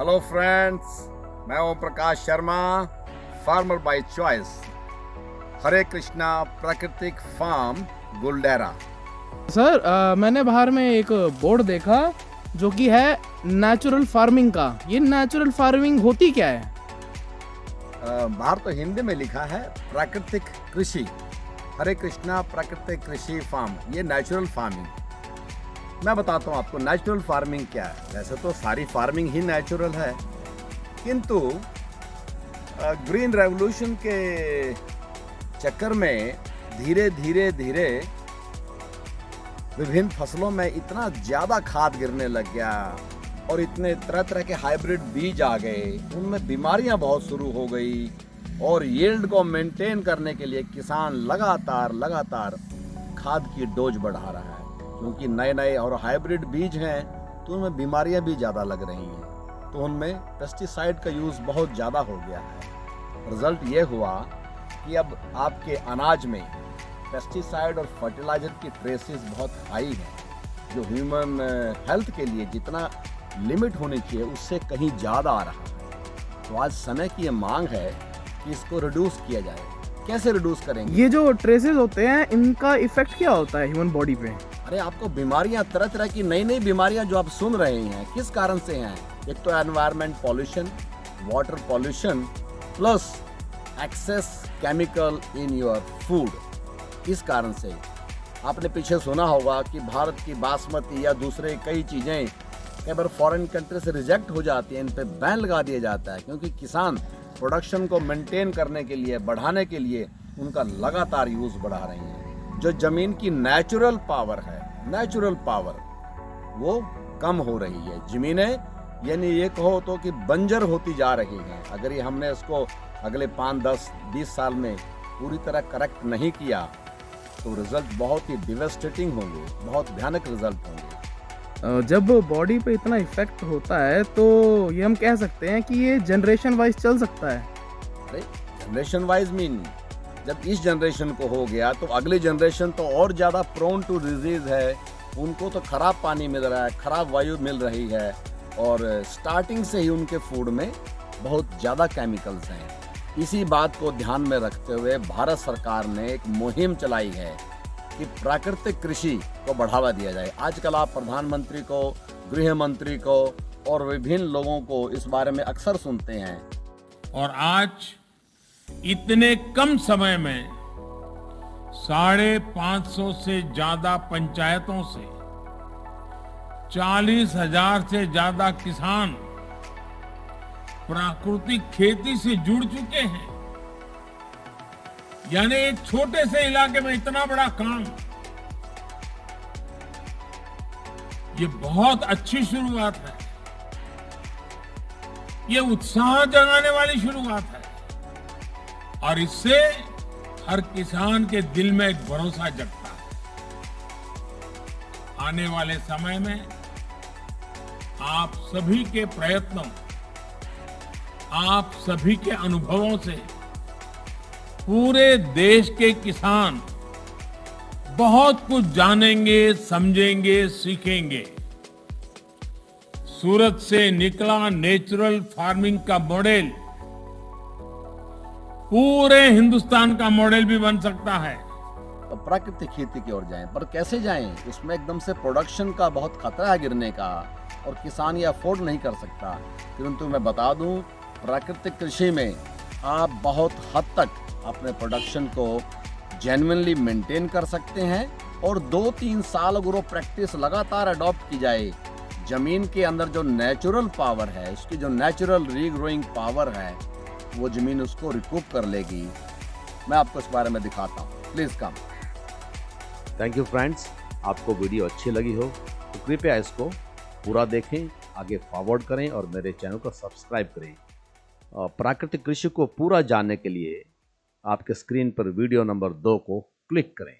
Hello friends, मैं Om Prakash Sharma, farmer by choice, हरे कृष्णा प्राकृतिक farm गुलडेरा। Sir मैंने बाहर में एक बोर्ड देखा जो कि है नेचुरल फार्मिंग का। ये नेचुरल फार्मिंग होती क्या है? बाहर तो हिंदी में लिखा है प्राकृतिक कृषि, हरे कृष्णा प्राकृतिक कृषि फार्म। ये नेचुरल फार्मिंग। मैं बताता हूँ आपको नेचुरल फार्मिंग क्या है। वैसे तो सारी फार्मिंग ही नेचुरल है, किंतु ग्रीन रेवोल्यूशन के चक्कर में धीरे धीरे विभिन्न फसलों में इतना ज़्यादा खाद गिरने लग गया और इतने तरह तरह के हाइब्रिड बीज आ गए, उनमें बीमारियां बहुत शुरू हो गई और यील्ड को मेंटेन करने के लिए किसान लगातार खाद की डोज बढ़ा रहा है, क्योंकि नए नए और हाइब्रिड बीज हैं तो उनमें बीमारियां भी ज़्यादा लग रही हैं, तो उनमें पेस्टिसाइड का यूज़ बहुत ज़्यादा हो गया है। रिजल्ट ये हुआ कि अब आपके अनाज में पेस्टिसाइड और फर्टिलाइजर की ट्रेसेस बहुत हाई हैं, जो ह्यूमन हेल्थ के लिए जितना लिमिट होनी चाहिए उससे कहीं ज़्यादा आ रहा है। तो आज समय की ये मांग है कि इसको रिड्यूस किया जाए। कैसे रिड्यूस करेंगे? ये जो ट्रेसेस होते हैं इनका इफेक्ट क्या होता है ह्यूमन बॉडी पे? अरे आपको बीमारियां, तरह तरह की नई बीमारियां जो आप सुन रहे हैं, किस कारण से हैं? एक तो environment pollution, water pollution, plus excess chemical in your food. इस कारण से आपने पीछे सुना होगा कि भारत की बासमती या दूसरे कई चीज़ें कई बार फॉरेन कंट्री से रिजेक्ट हो जाती हैं, इन पे बैन लगा दिया जाता है, क्योंकि किसान प्रोडक्शन को मेंटेन करने के लिए, बढ़ाने के लिए उनका लगातार यूज़ बढ़ा रहे हैं। जो ज़मीन की नेचुरल पावर है, नेचुरल पावर वो कम हो रही है। ज़मीनें यानी ये कहो तो कि बंजर होती जा रही हैं। अगर ये हमने इसको अगले 5, 10, 20 साल में पूरी तरह करेक्ट नहीं किया तो रिजल्ट बहुत ही डिवेस्टेटिंग होंगे, बहुत भयानक रिजल्ट होंगे। जब बॉडी पे इतना इफेक्ट होता है तो ये हम कह सकते हैं कि ये जनरेशन वाइज चल सकता है। अरे जनरेशन वाइज मीन, जब इस जनरेशन को हो गया तो अगली जनरेशन तो और ज़्यादा प्रोन टू डिजीज है। उनको तो खराब पानी मिल रहा है, खराब वायु मिल रही है और स्टार्टिंग से ही उनके फूड में बहुत ज़्यादा केमिकल्स हैं। इसी बात को ध्यान में रखते हुए भारत सरकार ने एक मुहिम चलाई है कि प्राकृतिक कृषि को बढ़ावा दिया जाए। आजकल आप प्रधानमंत्री को, गृह मंत्री को और विभिन्न लोगों को इस बारे में अक्सर सुनते हैं। और आज इतने कम समय में 550 से ज्यादा पंचायतों से 40,000 से ज्यादा किसान प्राकृतिक खेती से जुड़ चुके हैं। यानी एक छोटे से इलाके में इतना बड़ा काम, ये बहुत अच्छी शुरुआत है। ये उत्साह जगाने वाली शुरुआत है और इससे हर किसान के दिल में एक भरोसा जगता है। आने वाले समय में आप सभी के प्रयत्नों, आप सभी के अनुभवों से पूरे देश के किसान बहुत कुछ जानेंगे, समझेंगे, सीखेंगे। सूरत से निकला नेचुरल फार्मिंग का मॉडल पूरे हिंदुस्तान का मॉडल भी बन सकता है। तो प्राकृतिक खेती की ओर जाएं, पर कैसे जाएं? उसमें एकदम से प्रोडक्शन का बहुत खतरा है गिरने का और किसान ये अफोर्ड नहीं कर सकता। परंतु मैं बता दूं, प्राकृतिक कृषि में आप बहुत हद तक अपने प्रोडक्शन को जेन्युइनली मेंटेन कर सकते हैं और 2-3 साल अगर वो प्रैक्टिस लगातार अडॉप्ट की जाए, जमीन के अंदर जो नेचुरल पावर है, उसकी जो नेचुरल रीग्रोइंग पावर है, वो जमीन उसको रिकूप कर लेगी। मैं आपको इस बारे में दिखाता हूँ, please come. Thank you friends. आपको वीडियो अच्छी लगी हो तो कृपया इसको पूरा देखें, आगे फॉरवर्ड करें और मेरे चैनल को सब्सक्राइब करें। प्राकृतिक कृषि को पूरा जानने के लिए आपके स्क्रीन पर वीडियो नंबर 2 को क्लिक करें।